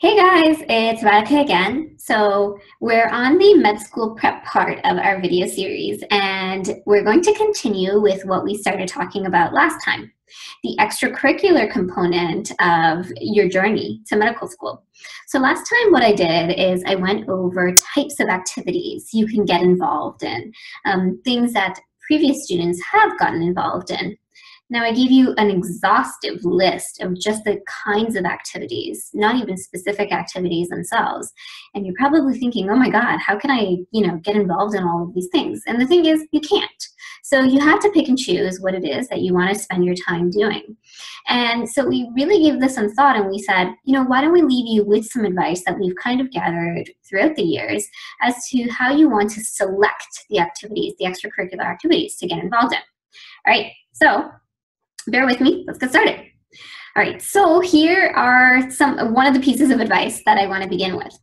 Hey guys, it's Radhika again. So we're on the med school prep part of our video series, and we're going to continue with what we started talking about last time, the extracurricular component of your journey to medical school. So last time what I did is I went over types of activities you can get involved in, things that previous students have gotten involved in. Now, I gave you an exhaustive list of just the kinds of activities, not even specific activities themselves. And you're probably thinking, oh my God, how can I, get involved in all of these things? And the thing is, you can't. So you have to pick and choose what it is that you want to spend your time doing. And so we really gave this some thought, and we said, why don't we leave you with some advice that we've kind of gathered throughout the years as to how you want to select the activities, the extracurricular activities to get involved in. All right, so bear with me, let's get started. All right, so here are one of the pieces of advice that I want to begin with.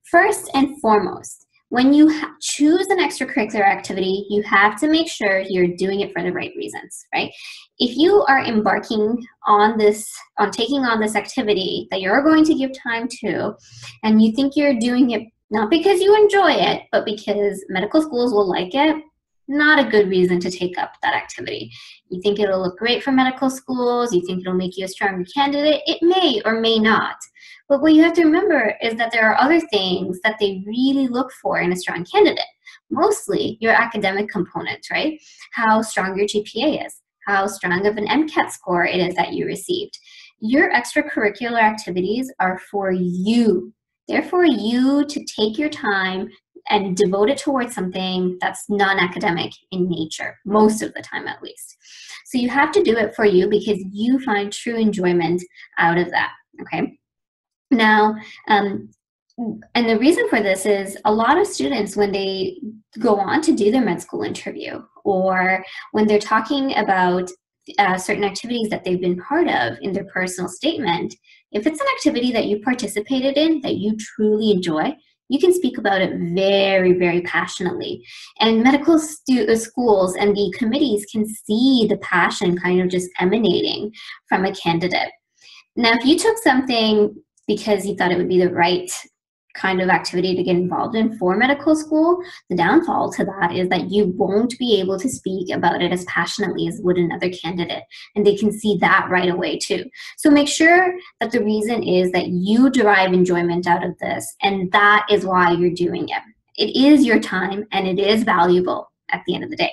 First and foremost, when you choose an extracurricular activity, you have to make sure you're doing it for the right reasons, right? If you are embarking on taking on this activity that you're going to give time to, and you think you're doing it not because you enjoy it, but because medical schools will like it, not a good reason to take up that activity. You think it'll look great for medical schools, you think it'll make you a stronger candidate, it may or may not. But what you have to remember is that there are other things that they really look for in a strong candidate. Mostly your academic component, right? How strong your GPA is, how strong of an MCAT score it is that you received. Your extracurricular activities are for you. They're for you to take your time and devote it towards something that's non-academic in nature, most of the time at least. So you have to do it for you because you find true enjoyment out of that, okay? Now, and the reason for this is a lot of students, when they go on to do their med school interview, or when they're talking about certain activities that they've been part of in their personal statement, if it's an activity that you participated in, that you truly enjoy, you can speak about it very, very passionately. And medical schools and the committees can see the passion kind of just emanating from a candidate. Now, if you took something because you thought it would be the right kind of activity to get involved in for medical school, the downfall to that is that you won't be able to speak about it as passionately as would another candidate, and they can see that right away too. So make sure that the reason is that you derive enjoyment out of this, and that is why you're doing it. It is your time and it is valuable at the end of the day.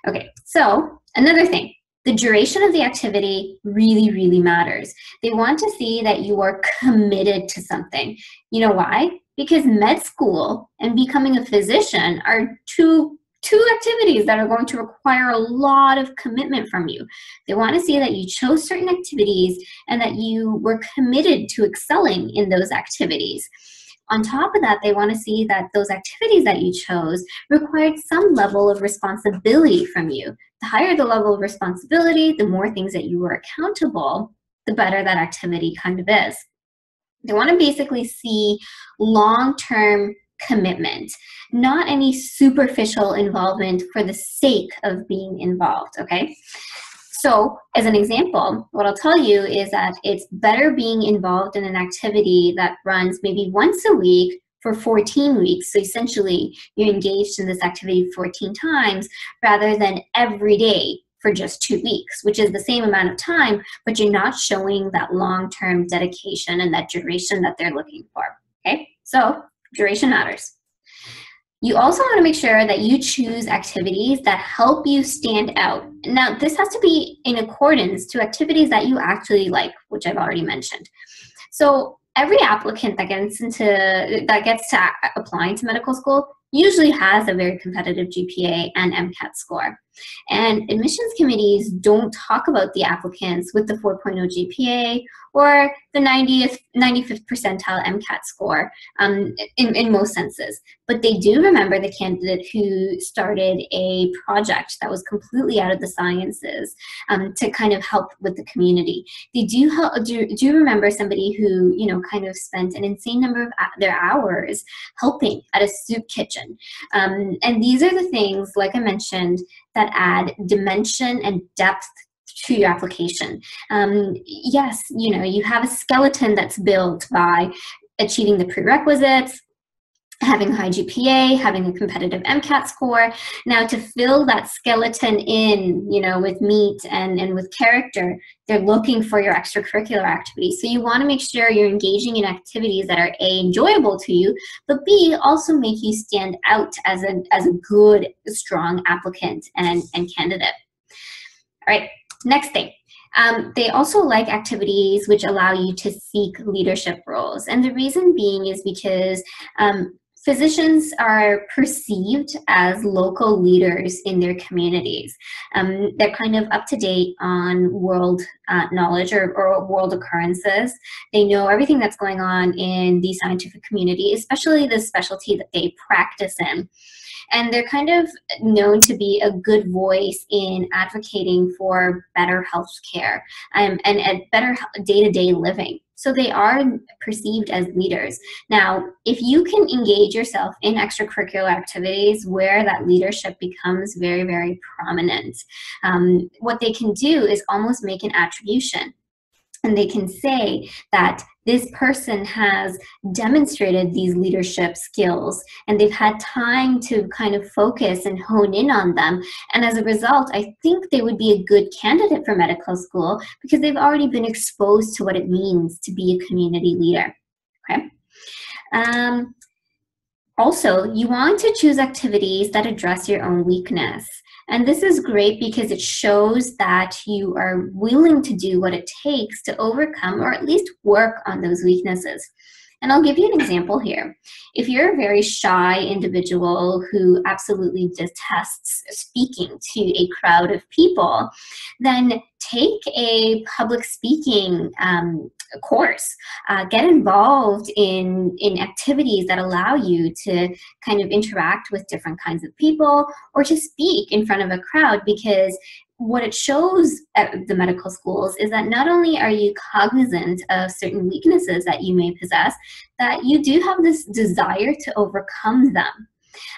Okay, so another thing, the duration of the activity really, really matters. They want to see that you are committed to something. You know why? Because med school and becoming a physician are two activities that are going to require a lot of commitment from you. They want to see that you chose certain activities and that you were committed to excelling in those activities. On top of that, they want to see that those activities that you chose required some level of responsibility from you. The higher the level of responsibility, the more things that you were accountable, the better that activity kind of is. They want to basically see long-term commitment, not any superficial involvement for the sake of being involved, okay? So as an example, what I'll tell you is that it's better being involved in an activity that runs maybe once a week for 14 weeks. So essentially you're engaged in this activity 14 times rather than every day for just 2 weeks, which is the same amount of time, but you're not showing that long-term dedication and that duration that they're looking for, okay? So duration matters. You also want to make sure that you choose activities that help you stand out. Now, this has to be in accordance to activities that you actually like, which I've already mentioned. So every applicant that gets to applying to medical school usually has a very competitive GPA and MCAT score. And admissions committees don't talk about the applicants with the 4.0 GPA or the 95th percentile MCAT score in most senses. But they do remember the candidate who started a project that was completely out of the sciences to kind of help with the community. They do remember somebody who, kind of spent an insane number of their hours helping at a soup kitchen. And these are the things, like I mentioned, that add dimension and depth to your application. Yes, you have a skeleton that's built by achieving the prerequisites, having a high GPA, having a competitive MCAT score. Now, to fill that skeleton in, with meat and with character, they're looking for your extracurricular activities. So you want to make sure you're engaging in activities that are A, enjoyable to you, but B, also make you stand out as a good, strong applicant and candidate. All right, next thing. They also like activities which allow you to seek leadership roles. And the reason being is because physicians are perceived as local leaders in their communities. They're kind of up to date on world knowledge or world occurrences. They know everything that's going on in the scientific community, especially the specialty that they practice in. And they're kind of known to be a good voice in advocating for better health care and better day-to-day living. So they are perceived as leaders. Now, if you can engage yourself in extracurricular activities where that leadership becomes very, very prominent, what they can do is almost make an attribution. And they can say that this person has demonstrated these leadership skills and they've had time to kind of focus and hone in on them. And as a result, I think they would be a good candidate for medical school because they've already been exposed to what it means to be a community leader. Okay. Also, you want to choose activities that address your own weakness. And this is great because it shows that you are willing to do what it takes to overcome or at least work on those weaknesses. And I'll give you an example here. If you're a very shy individual who absolutely detests speaking to a crowd of people, then take a public speaking course. Get involved in activities that allow you to kind of interact with different kinds of people or to speak in front of a crowd, because what it shows at the medical schools is that not only are you cognizant of certain weaknesses that you may possess, that you do have this desire to overcome them.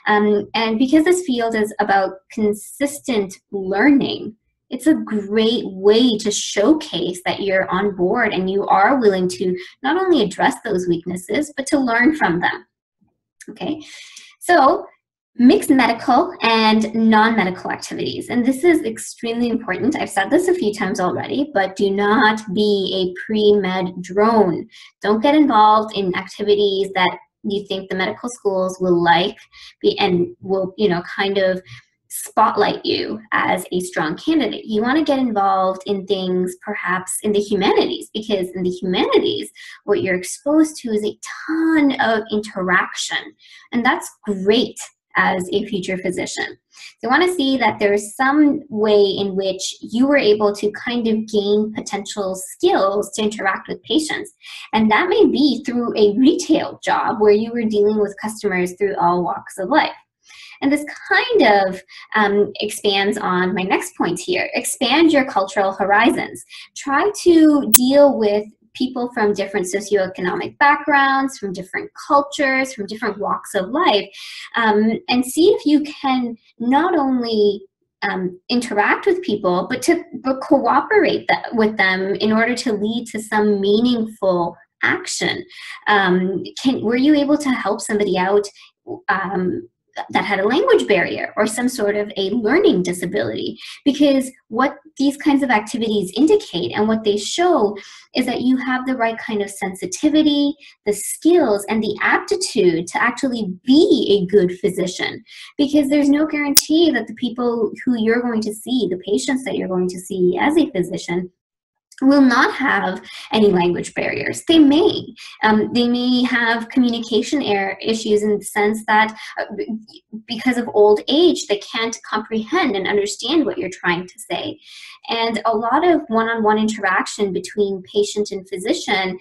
And because this field is about consistent learning, it's a great way to showcase that you're on board and you are willing to not only address those weaknesses, but to learn from them. Okay, so mixed medical and non-medical activities. And this is extremely important. I've said this a few times already, but do not be a pre-med drone. Don't get involved in activities that you think the medical schools will like and will, kind of spotlight you as a strong candidate. You want to get involved in things perhaps in the humanities, because in the humanities, what you're exposed to is a ton of interaction. And that's great as a future physician. So I want to see that there's some way in which you were able to kind of gain potential skills to interact with patients. And that may be through a retail job where you were dealing with customers through all walks of life. And this kind of expands on my next point here. Expand your cultural horizons. Try to deal with people from different socioeconomic backgrounds, from different cultures, from different walks of life, and see if you can not only interact with people, but cooperate with them in order to lead to some meaningful action. Were you able to help somebody out that had a language barrier or some sort of a learning disability? Because what these kinds of activities indicate and what they show is that you have the right kind of sensitivity, the skills, and the aptitude to actually be a good physician. Because there's no guarantee that the people who you're going to see, the patients that you're going to see as a physician, will not have any language barriers. They may have communication issues in the sense that because of old age, they can't comprehend and understand what you're trying to say. And a lot of one-on-one interaction between patient and physician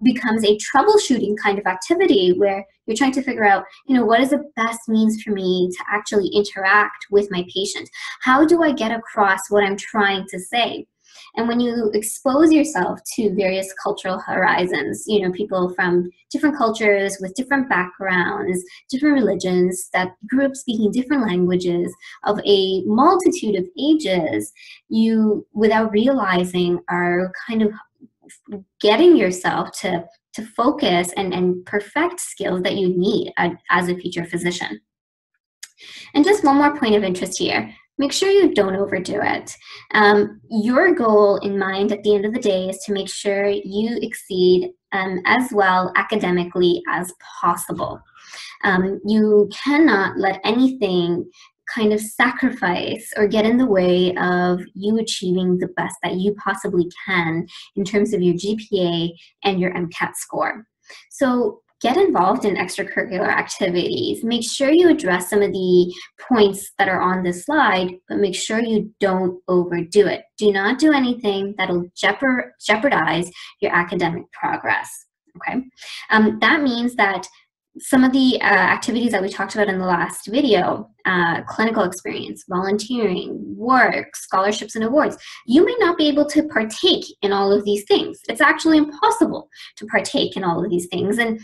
becomes a troubleshooting kind of activity where you're trying to figure out, what is the best means for me to actually interact with my patient? How do I get across what I'm trying to say? And when you expose yourself to various cultural horizons, you know, people from different cultures with different backgrounds, different religions, that grew up speaking different languages of a multitude of ages, you, without realizing, are kind of getting yourself to focus and perfect skills that you need as a future physician. And just one more point of interest here. Make sure you don't overdo it. Your goal in mind at the end of the day is to make sure you exceed as well academically as possible. You cannot let anything kind of sacrifice or get in the way of you achieving the best that you possibly can in terms of your GPA and your MCAT score. So get involved in extracurricular activities. Make sure you address some of the points that are on this slide, but make sure you don't overdo it. Do not do anything that'll jeopardize your academic progress, okay? That means that some of the activities that we talked about in the last video, clinical experience, volunteering, work, scholarships and awards, you may not be able to partake in all of these things. It's actually impossible to partake in all of these things, and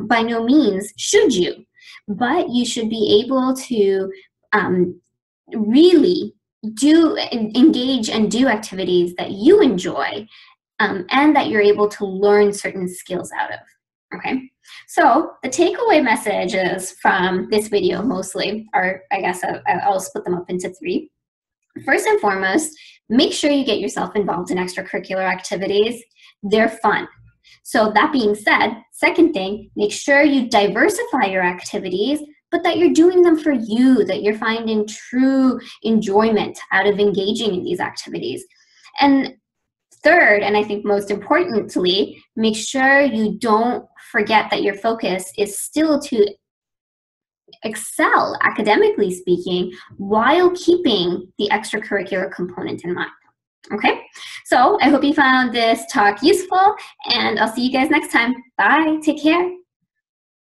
by no means should you, but you should be able to really engage and do activities that you enjoy and that you're able to learn certain skills out of. Okay, so the takeaway messages from this video mostly are, I guess I'll split them up into three. First and foremost, make sure you get yourself involved in extracurricular activities. They're fun. So that being said, second thing, make sure you diversify your activities, but that you're doing them for you, that you're finding true enjoyment out of engaging in these activities. And third, and I think most importantly, make sure you don't forget that your focus is still to excel academically speaking while keeping the extracurricular component in mind. Okay, so I hope you found this talk useful, and I'll see you guys next time. Bye, take care.